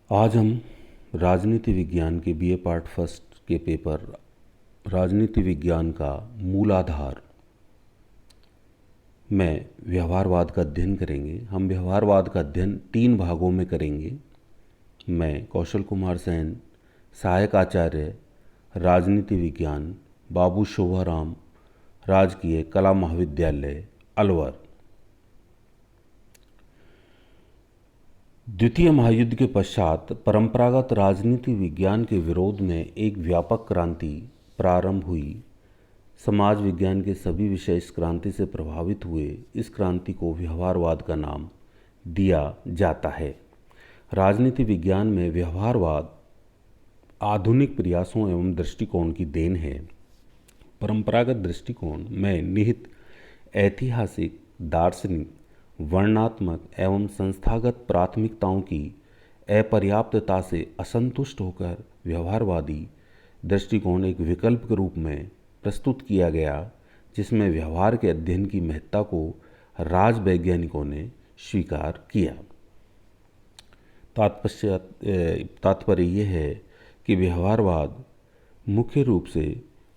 आज हम राजनीति विज्ञान के बीए पार्ट फर्स्ट के पेपर राजनीति विज्ञान का मूलाधार में व्यवहारवाद का अध्ययन करेंगे। हम व्यवहारवाद का अध्ययन 3 भागों में करेंगे। मैं कौशल कुमार सेन, सहायक आचार्य राजनीति विज्ञान, बाबू शोभाराम, राजकीय कला महाविद्यालय अलवर। द्वितीय महायुद्ध के पश्चात परंपरागत राजनीति विज्ञान के विरोध में एक व्यापक क्रांति प्रारंभ हुई। समाज विज्ञान के सभी विषय इस क्रांति से प्रभावित हुए। इस क्रांति को व्यवहारवाद का नाम दिया जाता है। राजनीति विज्ञान में व्यवहारवाद आधुनिक प्रयासों एवं दृष्टिकोण की देन है। परंपरागत दृष्टिकोण में निहित ऐतिहासिक, दार्शनिक, वर्णनात्मक एवं संस्थागत प्राथमिकताओं की अपर्याप्तता से असंतुष्ट होकर व्यवहारवादी दृष्टिकोण एक विकल्प के रूप में प्रस्तुत किया गया, जिसमें व्यवहार के अध्ययन की महत्ता को राजवैज्ञानिकों ने स्वीकार किया। तात्पर्य यह है कि व्यवहारवाद मुख्य रूप से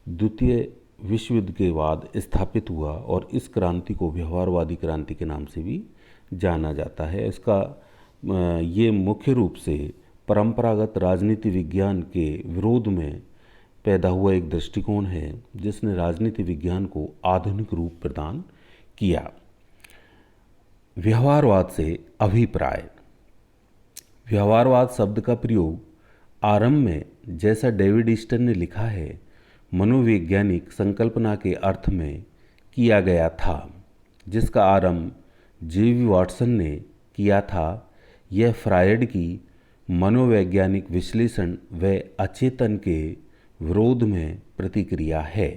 द्वितीय विश्व युद्ध के बाद स्थापित हुआ और इस क्रांति को व्यवहारवादी क्रांति के नाम से भी जाना जाता है। ये मुख्य रूप से परंपरागत राजनीति विज्ञान के विरोध में पैदा हुआ एक दृष्टिकोण है, जिसने राजनीति विज्ञान को आधुनिक रूप प्रदान किया। व्यवहारवाद से अभिप्राय। व्यवहारवाद शब्द का प्रयोग आरंभ में, जैसा डेविड ईस्टन ने लिखा है, मनोवैज्ञानिक संकल्पना के अर्थ में किया गया था, जिसका आरंभ जेवी वाटसन ने किया था। यह फ्रायड की मनोवैज्ञानिक विश्लेषण व अचेतन के विरोध में प्रतिक्रिया है।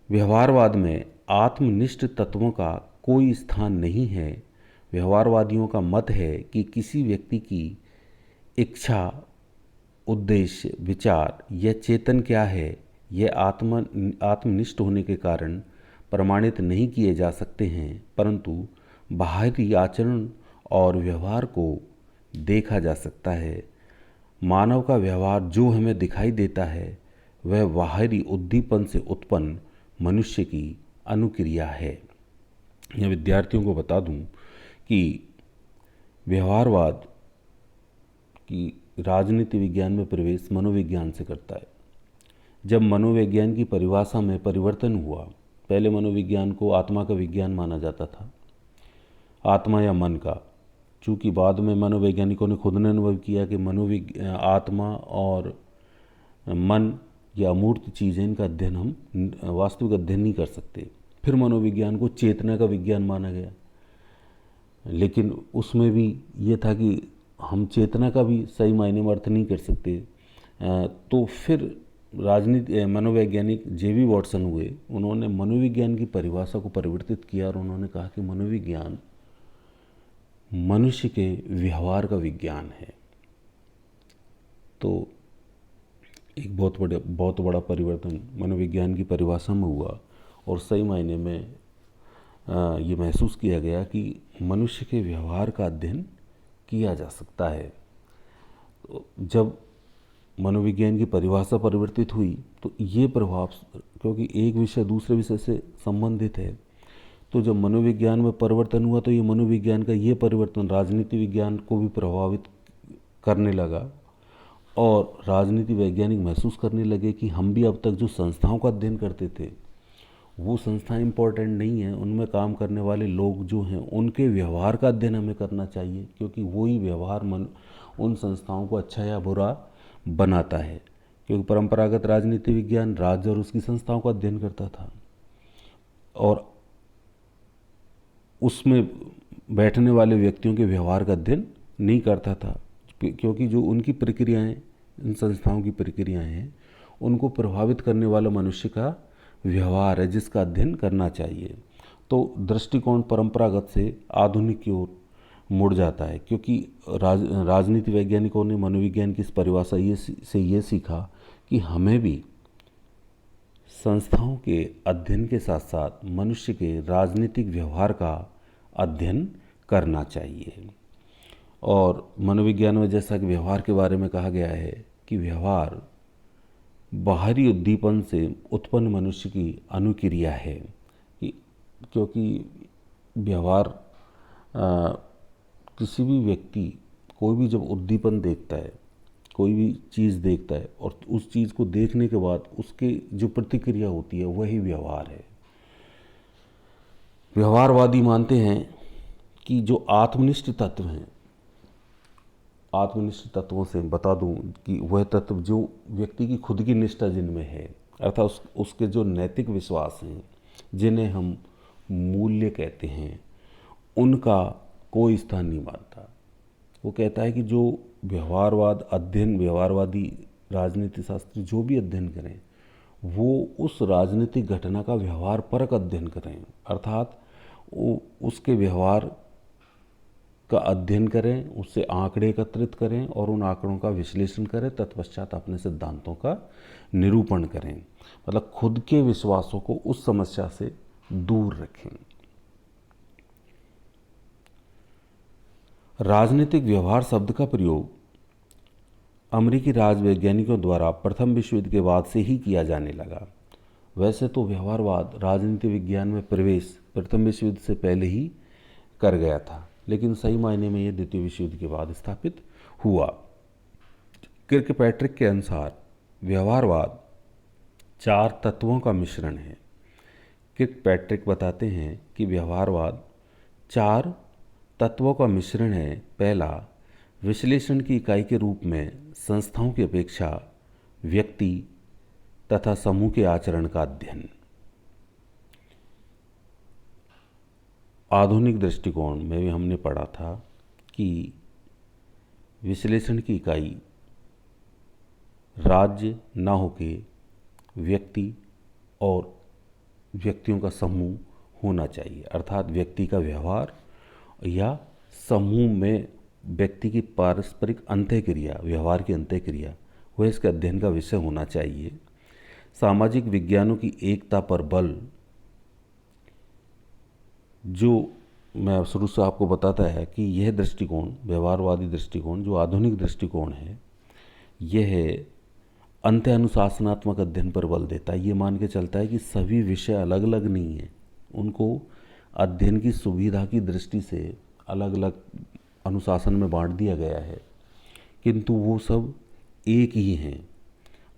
व्यवहारवाद में आत्मनिष्ठ तत्वों का कोई स्थान नहीं है। व्यवहारवादियों का मत है कि किसी व्यक्ति की इच्छा, उद्देश्य, विचार या चेतन क्या है, यह आत्मनिष्ठ होने के कारण प्रमाणित नहीं किए जा सकते हैं, परंतु बाहरी आचरण और व्यवहार को देखा जा सकता है। मानव का व्यवहार जो हमें दिखाई देता है, वह बाहरी उद्दीपन से उत्पन्न मनुष्य की अनुक्रिया है। यह विद्यार्थियों को बता दूं कि व्यवहारवाद की राजनीति विज्ञान में प्रवेश मनोविज्ञान से करता है। जब मनोविज्ञान की परिभाषा में परिवर्तन हुआ, पहले मनोविज्ञान को आत्मा का विज्ञान माना जाता था, आत्मा या मन का। चूँकि बाद में मनोवैज्ञानिकों ने खुद ने अनुभव किया कि आत्मा और मन या अमूर्त चीज़ें, इनका अध्ययन हम वास्तविक अध्ययन नहीं कर सकते। फिर मनोविज्ञान को चेतना का विज्ञान माना गया, लेकिन उसमें भी ये था कि हम चेतना का भी सही मायने में अर्थ नहीं कर सकते। तो फिर मनोवैज्ञानिक जेवी वाटसन हुए। उन्होंने मनोविज्ञान की परिभाषा को परिवर्तित किया और उन्होंने कहा कि मनोविज्ञान मनुष्य के व्यवहार का विज्ञान है। तो एक बहुत बड़ा परिवर्तन मनोविज्ञान की परिभाषा में हुआ और सही मायने में ये महसूस किया गया कि मनुष्य के व्यवहार का अध्ययन किया जा सकता है। तो जब मनोविज्ञान की परिभाषा परिवर्तित हुई, तो ये प्रभाव, क्योंकि एक विषय दूसरे विषय से संबंधित है, तो जब मनोविज्ञान में परिवर्तन हुआ तो ये मनोविज्ञान का ये परिवर्तन राजनीति विज्ञान को भी प्रभावित करने लगा और राजनीति वैज्ञानिक महसूस करने लगे कि हम भी अब तक जो संस्थाओं का अध्ययन करते थे, वो संस्थाएं इम्पोर्टेंट नहीं है, उनमें काम करने वाले लोग जो हैं उनके व्यवहार का अध्ययन हमें करना चाहिए, क्योंकि वही व्यवहार उन संस्थाओं को अच्छा या बुरा बनाता है। क्योंकि परंपरागत राजनीति विज्ञान राज्य और उसकी संस्थाओं का अध्ययन करता था और उसमें बैठने वाले व्यक्तियों के व्यवहार का अध्ययन नहीं करता था, क्योंकि जो उनकी प्रक्रियाएं, इन संस्थाओं की प्रक्रियाएं हैं, उनको प्रभावित करने वाला मनुष्य का व्यवहार है, जिसका अध्ययन करना चाहिए। तो दृष्टिकोण परंपरागत से आधुनिक की ओर मुड़ जाता है, क्योंकि राजनीति वैज्ञानिकों ने मनोविज्ञान की इस परिभाषा से ये सीखा कि हमें भी संस्थाओं के अध्ययन के साथ साथ मनुष्य के राजनीतिक व्यवहार का अध्ययन करना चाहिए। और मनोविज्ञान में जैसा कि व्यवहार के बारे में कहा गया है कि व्यवहार बाहरी उद्दीपन से उत्पन्न मनुष्य की अनुक्रिया है, क्योंकि व्यवहार किसी भी व्यक्ति कोई भी जब उद्दीपन देखता है, कोई भी चीज़ देखता है और उस चीज़ को देखने के बाद उसके जो प्रतिक्रिया होती है वही व्यवहार है। व्यवहारवादी मानते हैं कि जो आत्मनिष्ठ तत्व हैं, आत्मनिष्ठ तत्वों से बता दूं कि वह तत्व जो व्यक्ति की खुद की निष्ठा जिनमें है, अर्थात उसके जो नैतिक विश्वास हैं, जिन्हें हम मूल्य कहते हैं, उनका कोई स्थान नहीं मानता। वो कहता है कि जो व्यवहारवाद अध्ययन, व्यवहारवादी राजनीति शास्त्री जो भी अध्ययन करें वो उस राजनीतिक घटना का व्यवहार परक अध्ययन करें, अर्थात वो उसके व्यवहार का अध्ययन करें, उससे आंकड़े एकत्रित करें और उन आंकड़ों का विश्लेषण करें, तत्पश्चात अपने सिद्धांतों का निरूपण करें। मतलब खुद के विश्वासों को उस समस्या से दूर रखें। राजनीतिक व्यवहार शब्द का प्रयोग अमेरिकी राजवैज्ञानिकों द्वारा प्रथम विश्व युद्ध के बाद से ही किया जाने लगा। वैसे तो व्यवहारवाद राजनीति विज्ञान में प्रवेश प्रथम विश्व युद्ध से पहले ही कर गया था, लेकिन सही मायने में यह द्वितीय विश्व युद्ध के बाद स्थापित हुआ। किर्कपैट्रिक के अनुसार व्यवहारवाद 4 तत्वों का मिश्रण है। किर्कपैट्रिक बताते हैं कि व्यवहारवाद 4 तत्वों का मिश्रण है। पहला, विश्लेषण की इकाई के रूप में संस्थाओं की अपेक्षा व्यक्ति तथा समूह के आचरण का अध्ययन। आधुनिक दृष्टिकोण में भी हमने पढ़ा था कि विश्लेषण की इकाई राज्य न होके व्यक्ति और व्यक्तियों का समूह होना चाहिए, अर्थात व्यक्ति का व्यवहार या समूह में व्यक्ति की पारस्परिक अंतःक्रिया, व्यवहार की अंतःक्रिया, वह इसके अध्ययन का विषय होना चाहिए। सामाजिक विज्ञानों की एकता पर बल, जो मैं शुरू से आपको बताता है कि यह दृष्टिकोण, व्यवहारवादी दृष्टिकोण जो आधुनिक दृष्टिकोण है, यह अंत्य अनुशासनात्मक अध्ययन पर बल देता है। ये मान के चलता है कि सभी विषय अलग अलग नहीं हैं, उनको अध्ययन की सुविधा की दृष्टि से अलग अलग अनुशासन में बांट दिया गया है, किंतु वो सब एक ही हैं।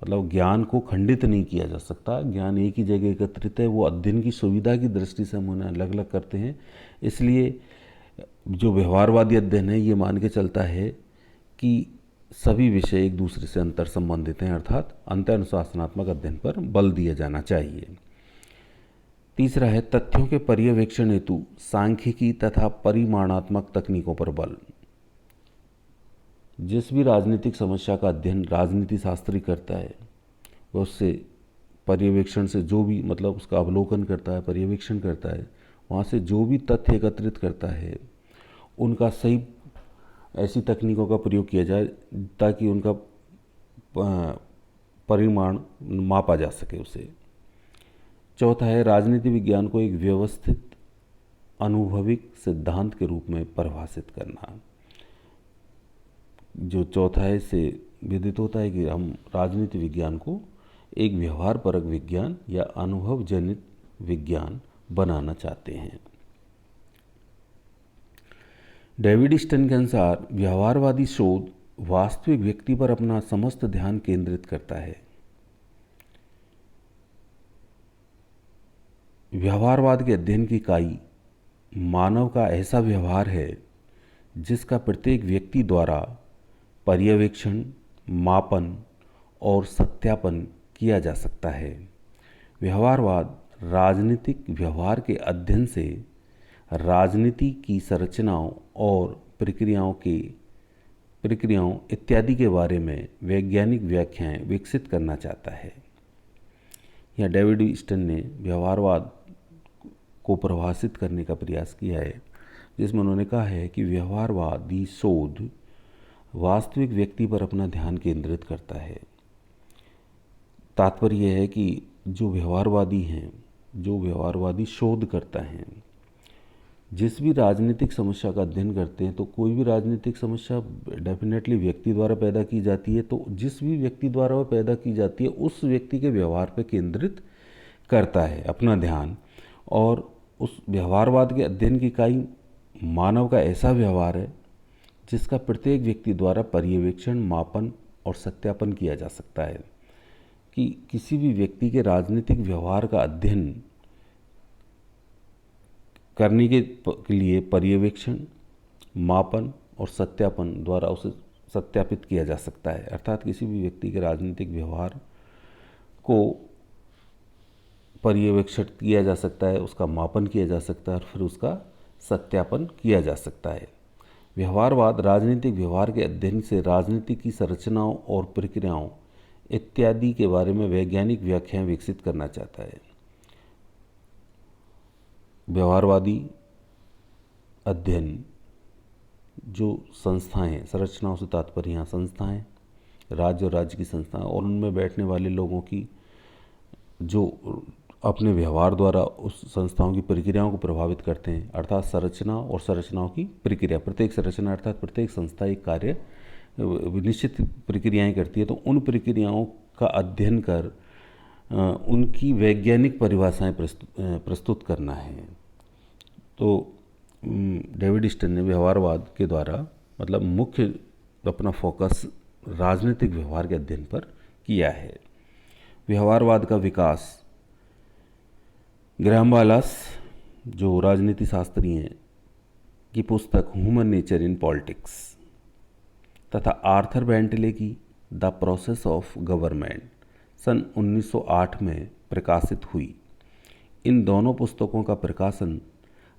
मतलब ज्ञान को खंडित नहीं किया जा सकता, ज्ञान एक ही जगह एकत्रित है, वो अध्ययन की सुविधा की दृष्टि से हम उन्हें अलग अलग करते हैं। इसलिए जो व्यवहारवादी अध्ययन है ये मान के चलता है कि सभी विषय एक दूसरे से अंतर संबंधित हैं, अर्थात अंतर अनुशासनात्मक अध्ययन पर बल दिया जाना चाहिए। तीसरा है तथ्यों के पर्यवेक्षण हेतु सांख्यिकी तथा परिमाणात्मक तकनीकों पर बल। जिस भी राजनीतिक समस्या का अध्ययन राजनीति शास्त्री करता है वह उससे पर्यवेक्षण से जो भी, मतलब उसका अवलोकन करता है, पर्यवेक्षण करता है, वहाँ से जो भी तथ्य एकत्रित करता है उनका सही ऐसी तकनीकों का प्रयोग किया जाए ताकि उनका परिमाण मापा जा सके उसे। चौथा है राजनीति विज्ञान को एक व्यवस्थित अनुभविक सिद्धांत के रूप में परिभाषित करना। जो चौथा है इससे विदित होता है कि हम राजनीति विज्ञान को एक व्यवहार परक विज्ञान या अनुभव जनित विज्ञान बनाना चाहते हैं। डेविड स्टन के अनुसार व्यवहारवादी शोध वास्तविक व्यक्ति पर अपना समस्त ध्यान केंद्रित करता है। व्यवहारवाद के अध्ययन की इकाई मानव का ऐसा व्यवहार है जिसका प्रत्येक व्यक्ति द्वारा पर्यवेक्षण, मापन और सत्यापन किया जा सकता है। व्यवहारवाद राजनीतिक व्यवहार के अध्ययन से राजनीति की संरचनाओं और प्रक्रियाओं इत्यादि के बारे में वैज्ञानिक व्याख्याएं विकसित करना चाहता है। यहाँ डेविड स्टन ने व्यवहारवाद को परिभाषित करने का प्रयास किया है, जिसमें उन्होंने कहा है कि व्यवहारवादी शोध वास्तविक व्यक्ति पर अपना ध्यान केंद्रित करता है। तात्पर्य यह है कि जो व्यवहारवादी हैं, जो व्यवहारवादी शोध करता है, जिस भी राजनीतिक समस्या का अध्ययन करते हैं तो कोई भी राजनीतिक समस्या डेफिनेटली व्यक्ति द्वारा पैदा की जाती है, तो जिस भी व्यक्ति द्वारा वह पैदा की जाती है उस व्यक्ति के व्यवहार पर केंद्रित करता है अपना ध्यान। और उस व्यवहारवाद के अध्ययन की इकाई मानव का ऐसा व्यवहार है जिसका प्रत्येक व्यक्ति द्वारा पर्यवेक्षण, मापन और सत्यापन किया जा सकता है। कि किसी भी व्यक्ति के राजनीतिक व्यवहार का अध्ययन करने के लिए पर्यवेक्षण, मापन और सत्यापन द्वारा उसे सत्यापित किया जा सकता है। अर्थात किसी भी व्यक्ति के राजनीतिक व्यवहार को पर्यवेक्षण किया जा सकता है, उसका मापन किया जा सकता है और फिर उसका सत्यापन किया जा सकता है। व्यवहारवाद राजनीतिक व्यवहार के अध्ययन से राजनीति की संरचनाओं और प्रक्रियाओं इत्यादि के बारे में वैज्ञानिक व्याख्याएं विकसित करना चाहता है। व्यवहारवादी अध्ययन जो संस्थाएं हैं, संरचनाओं से तात्पर्य यहाँ संस्थाएं, राज्य और राज्य की संस्थाएं और उनमें बैठने वाले लोगों की जो अपने व्यवहार द्वारा उस संस्थाओं की प्रक्रियाओं को प्रभावित करते हैं। अर्थात संरचना और संरचनाओं की प्रक्रिया, प्रत्येक संरचना अर्थात प्रत्येक संस्था एक कार्य निश्चित प्रक्रियाएं करती है, तो उन प्रक्रियाओं का अध्ययन कर उनकी वैज्ञानिक परिभाषाएं प्रस्तुत करना है। तो डेविड स्टर्न ने व्यवहारवाद के द्वारा मतलब मुख्य अपना फोकस राजनीतिक व्यवहार के अध्ययन पर किया है। व्यवहारवाद का विकास ग्राहम वालास जो राजनीति शास्त्री हैं की पुस्तक ह्यूमन नेचर इन पॉलिटिक्स तथा आर्थर बेंटले की द प्रोसेस ऑफ गवर्नमेंट सन 1908 में प्रकाशित हुई। इन दोनों पुस्तकों का प्रकाशन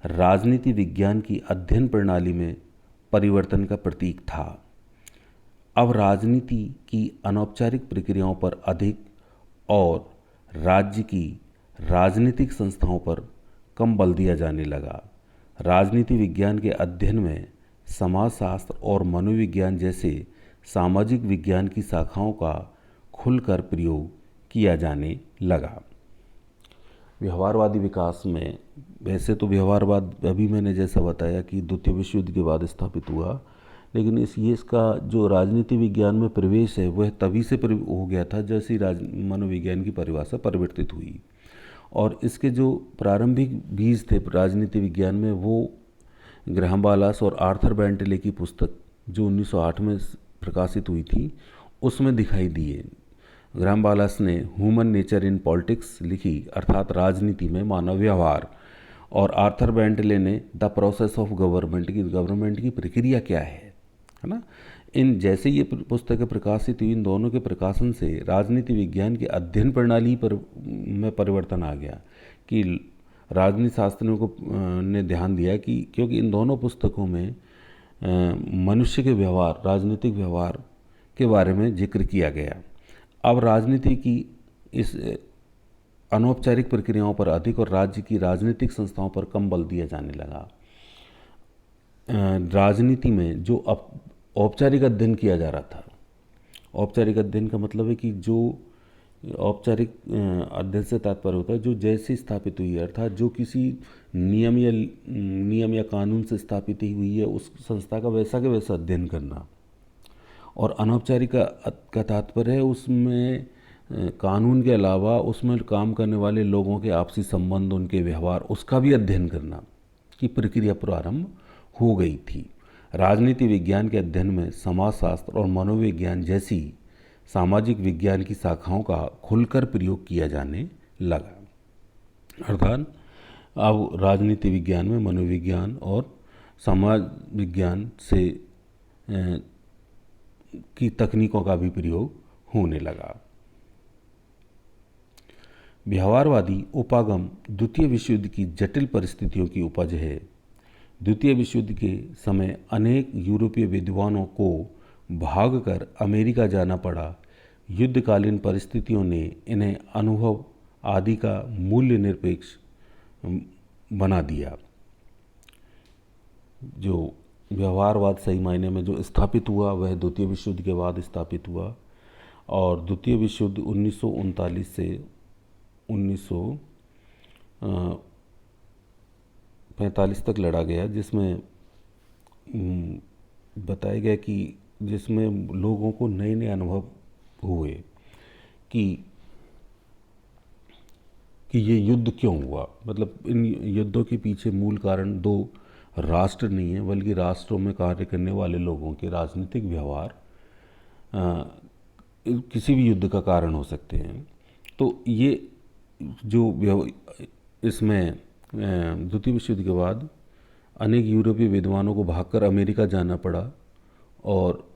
राजनीति विज्ञान की अध्ययन प्रणाली में परिवर्तन का प्रतीक था। अब राजनीति की अनौपचारिक प्रक्रियाओं पर अधिक और राज्य की राजनीतिक संस्थाओं पर कम बल दिया जाने लगा। राजनीति विज्ञान के अध्ययन में समाजशास्त्र और मनोविज्ञान जैसे सामाजिक विज्ञान की शाखाओं का खुलकर प्रयोग किया जाने लगा। व्यवहारवादी विकास में वैसे तो व्यवहारवाद अभी मैंने जैसा बताया कि द्वितीय विश्व युद्ध के बाद स्थापित हुआ, लेकिन इसका जो राजनीति विज्ञान में प्रवेश है वह तभी से हो गया था जैसे मनोविज्ञान की परिभाषा परिवर्तित हुई। और इसके जो प्रारंभिक बीज थे राजनीति विज्ञान में वो ग्राहम वालास और आर्थर बेंटले की पुस्तक जो 1908 में प्रकाशित हुई थी उसमें दिखाई दिए। ग्राहम वालास ने ह्यूमन नेचर इन पॉलिटिक्स लिखी अर्थात राजनीति में मानव व्यवहार, और आर्थर बेंटले ने द प्रोसेस ऑफ गवर्नमेंट की प्रक्रिया क्या है ना। इन जैसे ये पुस्तकें प्रकाशित हुई, इन दोनों के प्रकाशन से राजनीति विज्ञान की अध्ययन प्रणाली में परिवर्तन आ गया कि राजनीति शास्त्रियों को ने ध्यान दिया कि क्योंकि इन दोनों पुस्तकों में मनुष्य के व्यवहार, राजनीतिक व्यवहार के बारे में जिक्र किया गया। अब राजनीति की इस अनौपचारिक प्रक्रियाओं पर अधिक और राज्य की राजनीतिक संस्थाओं पर कम बल दिया जाने लगा। राजनीति में जो औपचारिक अध्ययन किया जा रहा था, औपचारिक अध्ययन का मतलब है कि जो औपचारिक अध्ययन से तात्पर्य होता है जो जैसे स्थापित हुई है, अर्थात जो किसी नियम या कानून से स्थापित ही हुई है उस संस्था का वैसा के वैसा अध्ययन करना। और अनौपचारिक का तात्पर्य है उसमें कानून के अलावा उसमें काम करने वाले लोगों के आपसी संबंध, उनके व्यवहार, उसका भी अध्ययन करना की प्रक्रिया प्रारंभ हो गई थी। राजनीति विज्ञान के अध्ययन में समाजशास्त्र और मनोविज्ञान जैसी सामाजिक विज्ञान की शाखाओं का खुलकर प्रयोग किया जाने लगा। अर्थात अब राजनीति विज्ञान में मनोविज्ञान और समाज विज्ञान से की तकनीकों का भी प्रयोग होने लगा। व्यवहारवादी उपागम द्वितीय विश्व युद्ध की जटिल परिस्थितियों की उपज है। द्वितीय विश्व युद्ध के समय अनेक यूरोपीय विद्वानों को भागकर अमेरिका जाना पड़ा। युद्धकालीन परिस्थितियों ने इन्हें अनुभव आदि का मूल्य निरपेक्ष बना दिया। जो व्यवहारवाद सही मायने में जो स्थापित हुआ वह द्वितीय विश्व युद्ध के बाद स्थापित हुआ, और द्वितीय विश्व युद्ध 1939 से 1945 तक लड़ा गया, जिसमें बताया गया कि जिसमें लोगों को नए नए अनुभव हुए कि ये युद्ध क्यों हुआ। मतलब इन युद्धों के पीछे मूल कारण दो राष्ट्र नहीं है, बल्कि राष्ट्रों में कार्य करने वाले लोगों के राजनीतिक व्यवहार किसी भी युद्ध का कारण हो सकते हैं। तो ये जो इसमें द्वितीय विश्व युद्ध के बाद अनेक यूरोपीय विद्वानों को भागकर अमेरिका जाना पड़ा और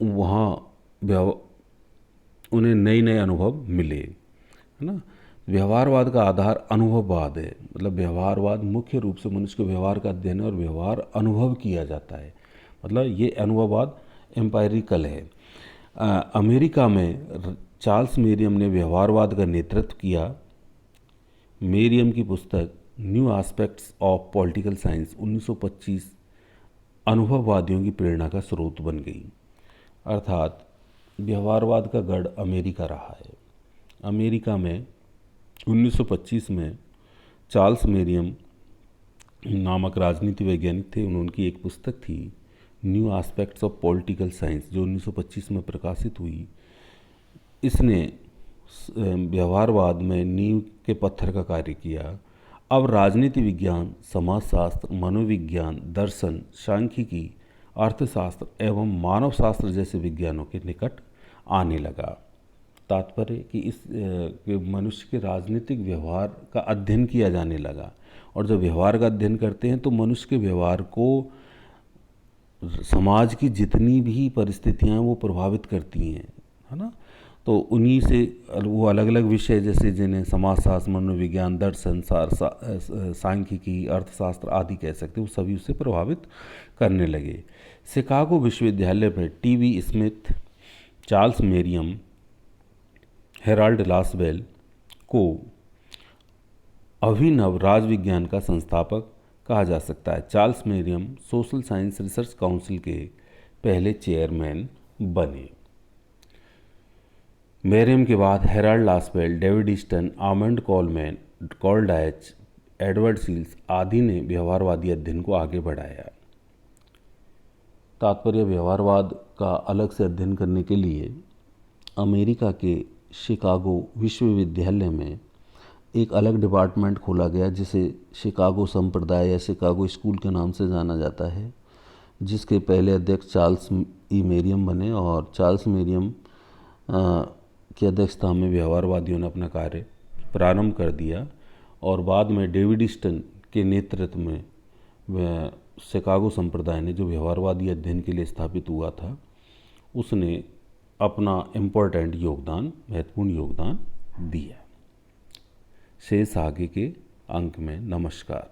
वहाँ उन्हें नए नए अनुभव मिले, है ना। व्यवहारवाद का आधार अनुभववाद है। मतलब व्यवहारवाद मुख्य रूप से मनुष्य के व्यवहार का अध्ययन और व्यवहार अनुभव किया जाता है। मतलब ये अनुभववाद एम्पायरिकल है। अमेरिका में चार्ल्स मेरियम ने व्यवहारवाद का नेतृत्व किया। मेरियम की पुस्तक new aspects of political science 1925 अनुभववादियों की प्रेरणा का स्रोत बन गई। अर्थात व्यवहारवाद का गढ़ अमेरिका रहा है। अमेरिका में 1925 में चार्ल्स मेरियम नामक राजनीति वैज्ञानिक थे। उनकी एक पुस्तक थी new aspects of political science, जो 1925 में प्रकाशित हुई। इसने व्यवहारवाद में नींव के पत्थर का कार्य किया। अब राजनीति विज्ञान, समाजशास्त्र, मनोविज्ञान, दर्शन, सांख्यिकी, अर्थशास्त्र एवं मानवशास्त्र जैसे विज्ञानों के निकट आने लगा। तात्पर्य कि इस मनुष्य के राजनीतिक व्यवहार का अध्ययन किया जाने लगा। और जब व्यवहार का अध्ययन करते हैं तो मनुष्य के व्यवहार को समाज की जितनी भी परिस्थितियां वो प्रभावित करती हैं, है ना। तो उन्हीं से वो अलग अलग विषय जैसे जिन्हें समाजशास्त्र, मनोविज्ञान, दर्शन, सांख्यिकी, अर्थशास्त्र आदि कह सकते हैं, वो सभी उससे प्रभावित करने लगे। शिकागो विश्वविद्यालय में TB. Smith, Charles Merriam, Harold Lasswell को अभिनव राजविज्ञान का संस्थापक कहा जा सकता है। Charles Merriam social science research council के पहले चेयरमैन बने। मेरियम के बाद Harold Lasswell, David Easton, Armand Coleman, Karl Deutsch, Edward Shils आदि ने व्यवहारवादी अध्ययन को आगे बढ़ाया। तात्पर्य व्यवहारवाद का अलग से अध्ययन करने के लिए अमेरिका के शिकागो विश्वविद्यालय में एक अलग डिपार्टमेंट खोला गया, जिसे शिकागो संप्रदाय या शिकागो स्कूल के नाम से जाना जाता है, जिसके पहले अध्यक्ष चार्ल्स ई मेरियम बने। और चार्ल्स मेरियम की अध्यक्षता में व्यवहारवादियों ने अपना कार्य प्रारंभ कर दिया। और बाद में डेविड ईस्टन के नेतृत्व में शिकागो संप्रदाय ने, जो व्यवहारवादी अध्ययन के लिए स्थापित हुआ था, उसने अपना इम्पोर्टेंट योगदान, महत्वपूर्ण योगदान दिया। शेष आगे के अंक में। नमस्कार।